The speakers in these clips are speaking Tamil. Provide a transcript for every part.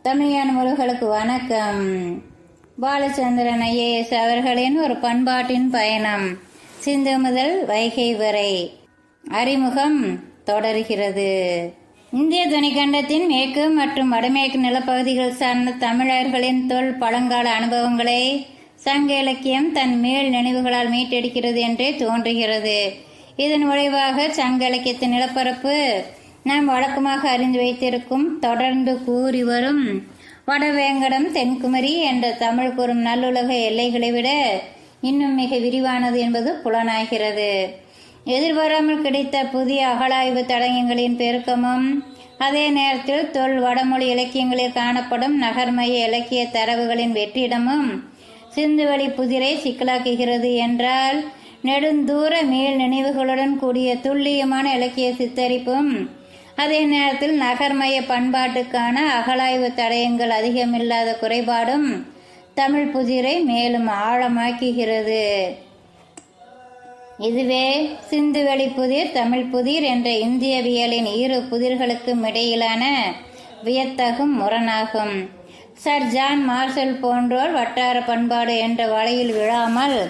தமிழ் உறவுகளுக்கு வணக்கம். பாலச்சந்திரன் ஐஏஎஸ் அவர்களின் ஒரு பண்பாட்டின் பயணம் சிந்து முதல் வைகை வரை அறிமுகம் தொடர்கிறது. இந்திய துணைக்கண்டத்தின் மேற்கு மற்றும் வடமேற்கு நிலப்பகுதிகள் சார்ந்த தமிழர்களின் பழங்கால அனுபவங்களை சங்க இலக்கியம் தன் மேல் நினைவுகளால் மீட்டெடுக்கிறது என்றே தோன்றுகிறது. இதன் விளைவாக சங்க இலக்கியத்தின் நிலப்பரப்பு நாம் வழக்கமாக அறிந்து வைத்திருக்கும் தொடர்ந்து கூறி வரும் வடவேங்கடம் தென்குமரி என்ற தமிழ் கூறும் நல்லுலக எல்லைகளை விட இன்னும் மிக விரிவானது என்பது புலனாகிறது. எதிர்பாராமல் கிடைத்த புதிய அகழாய்வு தடயங்களின் பெருக்கமும் அதே நேரத்தில் வடமொழி இலக்கியங்களில் காணப்படும் நகர்மைய இலக்கிய தரவுகளின் வெற்றிடமும் சிந்துவெளி புதிரை சிக்கலாக்குகிறது என்றால், நெடுந்தூர மேல் நினைவுகளுடன் கூடிய துல்லியமான இலக்கிய சித்தரிப்பும் அதே நேரத்தில் நகர்மைய பண்பாட்டுக்கான அகழாய்வு தடயங்கள் அதிகமில்லாத குறைபாடும் தமிழ் புதிரை மேலும் ஆழமாக்குகிறது. இதுவே சிந்துவெளி புதிர் தமிழ் புதிர் என்ற இந்தியவியலின் இரு புதிர்களுக்கும் இடையிலான வியத்தகும் முரணாகும். சர் ஜான் மார்ஷல் போன்றோர் வட்டார பண்பாடு என்ற வலையில் விழாமல்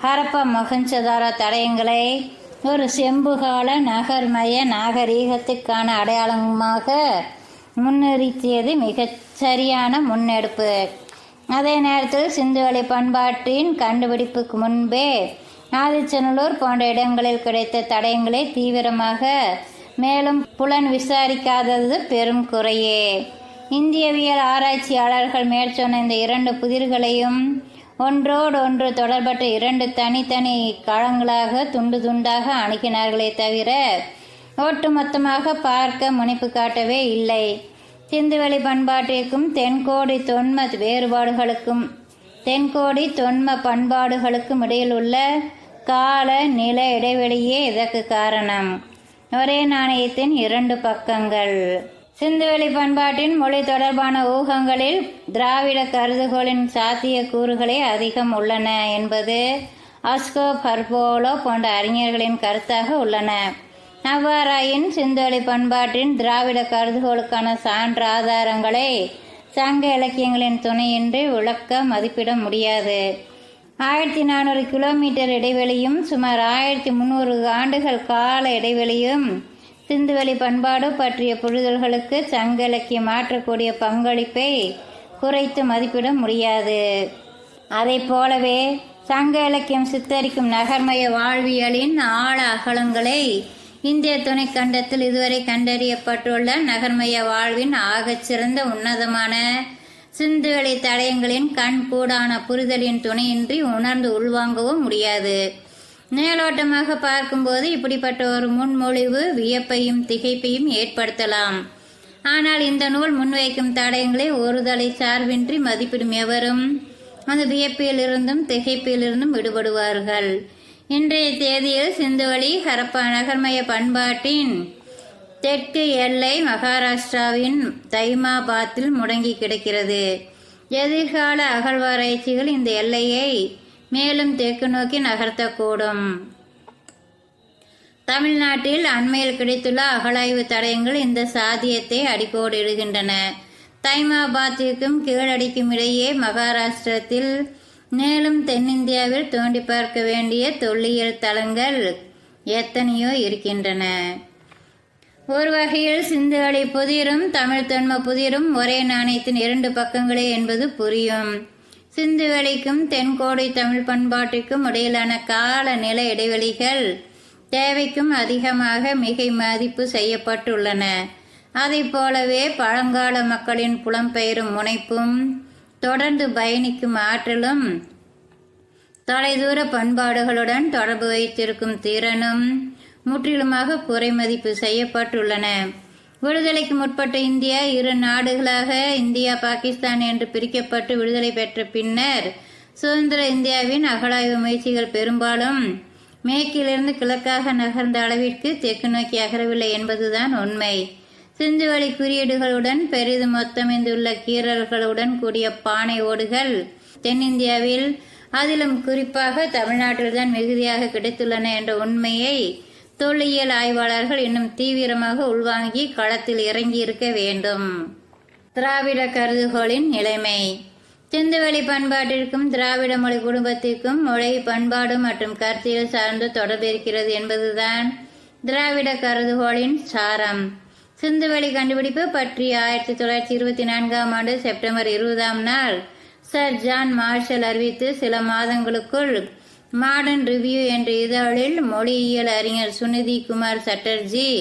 ஹரப்பா மொஹஞ்சதாரோ தடயங்களை ஒரு செம்புகால நகர்மய நாகரீகத்துக்கான அடையாளமாக முன்னிறுத்தியது மிகச் சரியான முன்னெடுப்பு. அதே நேரத்தில் சிந்துவெளி பண்பாட்டின் கண்டுபிடிப்புக்கு முன்பே ஆதிச்சநல்லூர் போன்ற இடங்களில் கிடைத்த தடயங்களை தீவிரமாக மேலும் புலன் விசாரிக்காதது பெரும் குறையே. இந்தியவியல் ஆராய்ச்சியாளர்கள் மேற்சொன்ன இந்த இரண்டு புதிர்களையும் ஒன்றோடு ஒன்று தொடர்பற்ற இரண்டு தனித்தனி களங்களாக துண்டு துண்டாக அணுகினார்களே தவிர ஒட்டுமொத்தமாக பார்க்க முனைப்பு காட்டவே இல்லை. சிந்துவெளி பண்பாட்டிற்கும் தென்கோடி தொன்ம பண்பாடுகளுக்கும் இடையில் உள்ள கால நில இடைவெளியே இதற்கு காரணம். ஒரே நாணயத்தின் இரண்டு பக்கங்கள். சிந்துவெளி பண்பாட்டின் மொழி தொடர்பான ஊகங்களில் திராவிட கருதுகோளின் சாத்திய கூறுகளே அதிகம் உள்ளன என்பது அஸ்கோ பர்போலோ போன்ற அறிஞர்களின் கருத்தாக உள்ளன. அவ்வாறாயின் சிந்துவெளி பண்பாட்டின் திராவிட கருதுகோளுக்கான சான்று ஆதாரங்களை சங்க இலக்கியங்களின் துணையின்றி விளக்க மதிப்பிட முடியாது. 1400 கிலோமீட்டர் இடைவெளியும் சுமார் 1300 ஆண்டுகள் கால இடைவெளியும் சிந்துவெளி பண்பாடு பற்றிய புரிதல்களுக்கு சங்க இலக்கியம் ஆற்றக்கூடிய பங்களிப்பை குறைத்து மதிப்பிட முடியாது. அதை போலவே சங்க இலக்கியம் சித்தரிக்கும் நகர்மய வாழ்வியலின் ஆழ அகலங்களை இந்திய துணைக்கண்டத்தில் இதுவரை கண்டறியப்பட்டுள்ள நகர்மய வாழ்வின் ஆகச்சிறந்த உன்னதமான சிந்துவெளி தடயங்களின் கண் கூடான புரிதலின் துணையின்றி உணர்ந்து உள்வாங்கவும் முடியாது. மேலோட்டமாக பார்க்கும்போது இப்படிப்பட்ட ஒரு முன்மொழிவு வியப்பையும் திகைப்பையும் ஏற்படுத்தலாம். ஆனால் இந்த நூல் முன்வைக்கும் தடயங்களை ஒருதலை சார்பின்றி மதிப்பிடும் எவரும் அந்த வியப்பிலிருந்தும் திகைப்பிலிருந்தும் விடுபடுவார்கள். இன்றைய தேதியில் சிந்துவெளி ஹரப்பா நகர்மய பண்பாட்டின் தெற்கு எல்லை மகாராஷ்டிராவின் தைமாபாத்தில் முடங்கி கிடக்கிறது. எதிர்கால அகழ்வாராய்ச்சிகள் இந்த எல்லையை மேலும் தெற்கு நோக்கி நகர்த்தக்கூடும். தமிழ்நாட்டில் அண்மையில் கிடைத்துள்ள அகழாய்வு தடயங்கள் இந்த சாத்தியத்தை அடிக்கோடிடுகின்றன. தைமாபாத்திற்கும் கீழடிக்கும் இடையே மகாராஷ்டிரத்தில் மேலும் தென்னிந்தியாவில் தோண்டி பார்க்க வேண்டிய தொல்லியல் தலங்கள் எத்தனையோ இருக்கின்றன. ஒரு வகையில் சிந்துவெளி புதிரும் தமிழ் தொன்ம புதிரும் ஒரே நாணயத்தின் இரண்டு பக்கங்களே என்பது புரியும். சிந்துவெளிக்கும் தென்கோடி தமிழ் பண்பாட்டிற்கும் இடையிலான கால நில இடைவெளிகள் தேவைக்கும் அதிகமாக மிகை மதிப்பு செய்யப்பட்டுள்ளன. அதை போலவே பழங்கால மக்களின் புலம்பெயரும் முனைப்பும் தொடர்ந்து பயணிக்கும் ஆற்றலும் தொலைதூர பண்பாடுகளுடன் தொடர்பு வைத்திருக்கும் திறனும் முற்றிலுமாக குறைமதிப்பு செய்யப்பட்டுள்ளன. விடுதலைக்கு முற்பட்ட இந்தியா இரு நாடுகளாக இந்தியா பாகிஸ்தான் என்று பிரிக்கப்பட்டு விடுதலை பெற்ற பின்னர் சுதந்திர இந்தியாவின் அகழாய்வு முயற்சிகள் பெரும்பாலும் மேற்கிலிருந்து கிழக்காக நகர்ந்த அளவிற்கு தெற்கு நோக்கி அகரவில்லை என்பதுதான் உண்மை. சிந்துவெளி குறியீடுகளுடன் பெரிதும் மொத்தமிந்துள்ள கீறல்களுடன் கூடிய பானை ஓடுகள் தென்னிந்தியாவில் அதிலும் குறிப்பாக தமிழ்நாட்டில்தான் மிகுதியாக கிடைத்துள்ளன என்ற உண்மையை தொல்லியல் ஆய்வாளர்கள் இன்னும் தீவிரமாக உள்வாங்கி களத்தில் இறங்கி இருக்க வேண்டும். திராவிட கருதுகோளின் நிலைமை. சிந்துவெளி பண்பாட்டிற்கும் திராவிட மொழி குடும்பத்திற்கும் மொழி, பண்பாடு மற்றும் கருத்தியல் சார்ந்த தொடர்பு இருக்கிறது என்பதுதான் திராவிட கருதுகோளின் சாரம். சிந்துவெளி கண்டுபிடிப்பு பற்றி 1924ஆம் ஆண்டு செப்டம்பர் 20ஆம் நாள் சர் ஜான் மார்ஷல் அறிவித்து சில மாதங்களுக்குள் மாடர்ன் ரிவ்யூ என்ற இதழில் மொழியியல் அறிஞர் சுனிதி குமார் சட்டர்ஜி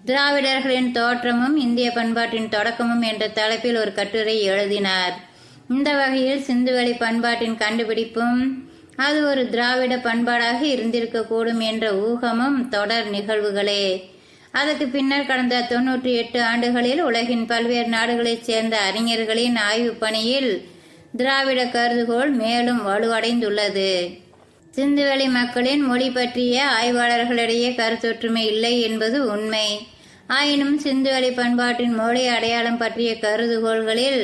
திராவிடர்களின் தோற்றமும் இந்திய பண்பாட்டின் தொடக்கமும் என்ற தலைப்பில் ஒரு கட்டுரை எழுதினார். இந்த வகையில் சிந்துவெளி பண்பாட்டின் கண்டுபிடிப்பும் அது ஒரு திராவிட பண்பாடாக இருந்திருக்கக்கூடும் என்ற ஊகமும் தொடர் நிகழ்வுகளே. அதற்கு பின்னர் கடந்த 98 ஆண்டுகளில் உலகின் பல்வேறு நாடுகளைச் சேர்ந்த அறிஞர்களின் ஆய்வு பணியில் திராவிட கருதுகோள் மேலும் வலுவடைந்துள்ளது. சிந்துவெளி மக்களின் மொழி பற்றிய ஆய்வாளர்களிடையே கருத்தொற்றுமை இல்லை என்பது உண்மை. ஆயினும் சிந்துவெளி பண்பாட்டின் மொழி அடையாளம் பற்றிய கருதுகோள்களில்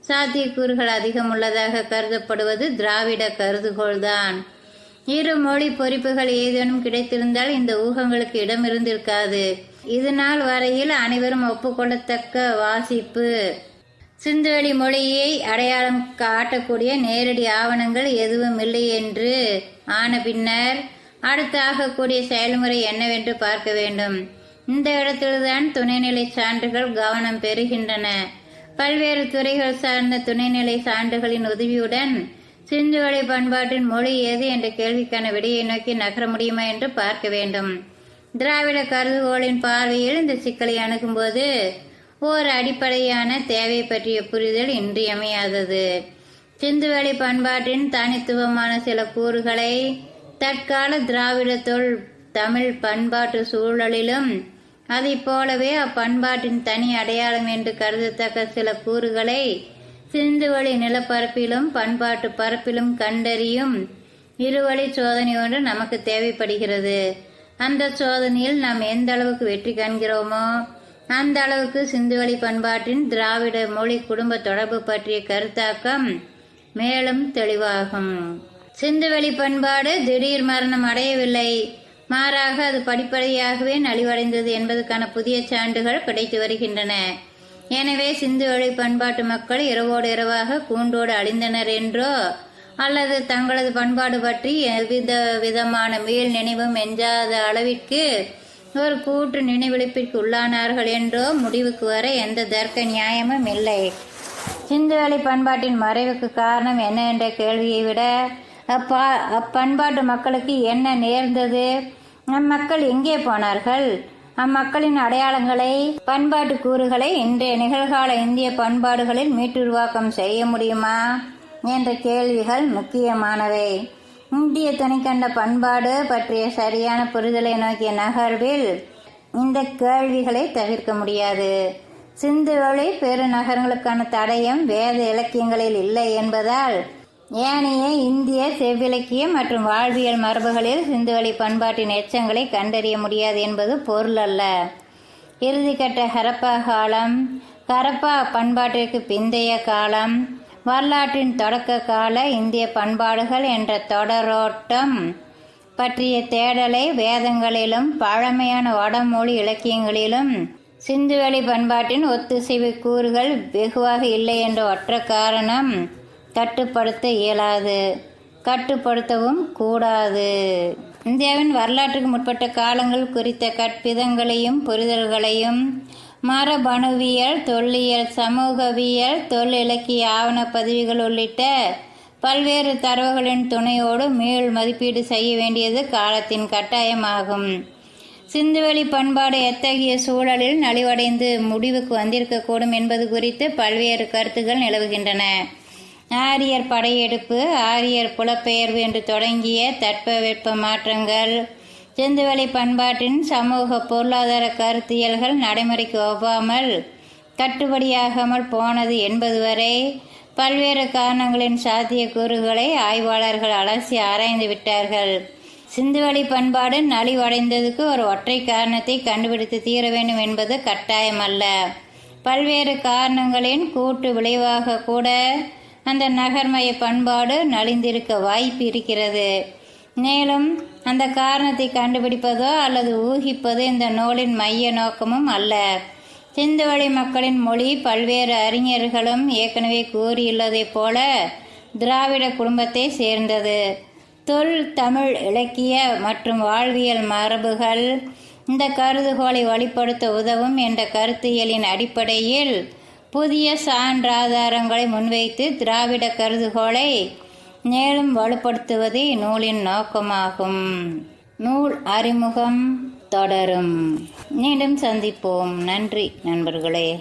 சாத்தியக்கூறுகள் அதிகம் உள்ளதாக கருதப்படுவது திராவிட கருதுகோள்தான். இரு மொழி பொறிப்புகள் ஏதேனும் கிடைத்திருந்தால் இந்த ஊகங்களுக்கு இடம் இருந்திருக்காது. இது நாள் வரையில் அனைவரும் ஒப்புக்கொள்ளத்தக்க வாசிப்பு. சிந்துவெளி மொழியை அடையாளம் காட்டக்கூடிய நேரடி ஆவணங்கள் எதுவும் இல்லை என்று ஆன பின்னர் அடுத்து ஆகக்கூடிய செயல்முறை என்னவென்று பார்க்க வேண்டும். இந்த இடத்தில்தான் துணைநிலை சான்றுகள் கவனம் பெறுகின்றன. பல்வேறு துறைகள் சார்ந்த துணைநிலை சான்றுகளின் உதவியுடன் சிந்துவெளி பண்பாட்டின் மொழி ஏது என்ற கேள்விக்கான விடையை நோக்கி நகர முடியுமா என்று பார்க்க வேண்டும். திராவிட கருதுகோளின் பார்வையில் இந்த சிக்கலை அணுகும்போது ஓர் அடிப்படையான தேவை பற்றிய புரிதல் இன்றியமையாதது. சிந்துவெளி பண்பாட்டின் தனித்துவமான சில கூறுகளை தற்கால திராவிட தமிழ் பண்பாட்டு சூழலிலும் அதை போலவே அப்பண்பாட்டின் தனி அடையாளம் என்று கருதத்தக்க சில கூறுகளை சிந்துவெளி நிலப்பரப்பிலும் பண்பாட்டு பரப்பிலும் கண்டறியும் இருவழி சோதனை ஒன்று நமக்கு தேவைப்படுகிறது. அந்த சோதனையில் நாம் எந்த அளவுக்கு வெற்றி காண்கிறோமோ அந்த அளவுக்கு சிந்துவெளி பண்பாட்டின் திராவிட மொழி குடும்ப தொடர்பு பற்றிய கருத்தாக்கம் மேலும் தெளிவாகும். சிந்துவெளி பண்பாடு திடீர் மரணம் அடையவில்லை, மாறாக அது படிப்படியாகவே நலிவடைந்தது என்பதற்கான புதிய சான்றுகள் கிடைத்து வருகின்றன. எனவே சிந்துவெளி பண்பாட்டு மக்கள் இரவோடு இரவாக கூண்டோடு அழிந்தனர் என்றோ அல்லது தங்களது பண்பாடு பற்றி எவ்வித விதமான மீள் நினைவும் எஞ்சாத அளவிற்கு ஒரு கூற்று நினைவிழிப்பிற்கு உள்ளானார்கள் என்றோ முடிவுக்கு வர எந்த தர்க்க நியாயமும் இல்லை. சிந்துவெளி பண்பாட்டின் மறைவுக்கு காரணம் என்ன என்ற கேள்வியை விட அப்பண்பாட்டு மக்களுக்கு என்ன நேர்ந்தது, அம்மக்கள் எங்கே போனார்கள், அம்மக்களின் அடையாளங்களை பண்பாட்டு கூறுகளை இன்றைய நிகழ்கால இந்திய பண்பாடுகளில் மீட்டுருவாக்கம் செய்ய முடியுமா என்ற கேள்விகள் முக்கியமானவை. இந்திய துணைக்கண்ட பண்பாடு பற்றிய சரியான புரிதலை நோக்கிய நகர்வில் இந்த கேள்விகளை தவிர்க்க முடியாது. சிந்துவெளி பெருநகரங்களுக்கான தடயம் வேத இலக்கியங்களில் இல்லை என்பதால் ஏனைய இந்திய செவ்விலக்கிய மற்றும் வாழ்வியல் மரபுகளில் சிந்துவெளி பண்பாட்டின் எச்சங்களை கண்டறிய முடியாது என்பது பொருள் அல்ல. இறுதிக்கட்ட ஹரப்பா காலம், ஹரப்பா பண்பாட்டிற்கு பிந்தைய காலம், வரலாற்றின் தொடக்க கால இந்திய பண்பாடுகள் என்ற தொடரோட்டம் பற்றிய தேடலை வேதங்களிலும் பழமையான வடமொழி இலக்கியங்களிலும் சிந்துவெளி பண்பாட்டின் ஒத்திசைவு கூறுகள் வெகுவாக இல்லை என்ற ஒற்றை காரணம் கட்டுப்படுத்த இயலாது, கட்டுப்படுத்தவும் கூடாது. இந்தியாவின் வரலாற்றுக்கு முற்பட்ட காலங்கள் குறித்த கற்பிதங்களையும் புரிதல்களையும் மரபணுவியல், தொல்லியல், சமூகவியல், தொல்லிலக்கிய ஆவணப்பதிவுகள் உள்ளிட்ட பல்வேறு தரவுகளின் துணையோடு மீள் மதிப்பீடு செய்ய வேண்டியது காலத்தின் கட்டாயமாகும். சிந்துவெளி பண்பாடு எத்தகைய சூழலில் நலிவடைந்து முடிவுக்கு வந்திருக்கக்கூடும் என்பது குறித்து பல்வேறு கருத்துக்கள் நிலவுகின்றன. ஆரியர் படையெடுப்பு, ஆரியர் புலப்பெயர்வு என்று தொடங்கிய தட்பவெப்ப மாற்றங்கள், சிந்துவெளி பண்பாட்டின் சமூக பொருளாதார கருத்தியல்கள் நடைமுறைக்கு ஒவ்வாமல் கட்டுப்படியாகாமல் போனது என்பது வரை பல்வேறு காரணங்களின் சாத்தியக்கூறுகளை ஆய்வாளர்கள் அலசி ஆராய்ந்து விட்டார்கள். சிந்துவெளி பண்பாடு நலிவடைந்ததுக்கு ஒரு ஒற்றை காரணத்தை கண்டுபிடித்து தீர வேண்டும் என்பது கட்டாயமல்ல. பல்வேறு காரணங்களின் கூட்டு விளைவாக கூட அந்த நகர்மய பண்பாடு நலிந்திருக்க வாய்ப்பு இருக்கிறது. மேலும் அந்த காரணத்தை கண்டுபிடிப்பதோ அல்லது ஊகிப்பதோ இந்த நூலின் மைய நோக்கமும் அல்ல. சிந்துவெளி மக்களின் மொழி பல்வேறு அறிஞர்களும் ஏற்கனவே கூறியுள்ளதைப் போல திராவிட குடும்பத்தை சேர்ந்தது. தொல் தமிழ் இலக்கிய மற்றும் வாழ்வியல் மரபுகள் இந்த கருதுகோளை வழிப்படுத்த உதவும் என்ற கருத்தியலின் அடிப்படையில் புதிய சான்றாதாரங்களை முன்வைத்து திராவிட கருதுகோளை மேலும் வலுப்படுத்துவதே நூலின் நோக்கமாகும். நூல் அறிமுகம் தொடரும். மீண்டும் சந்திப்போம். நன்றி நண்பர்களே.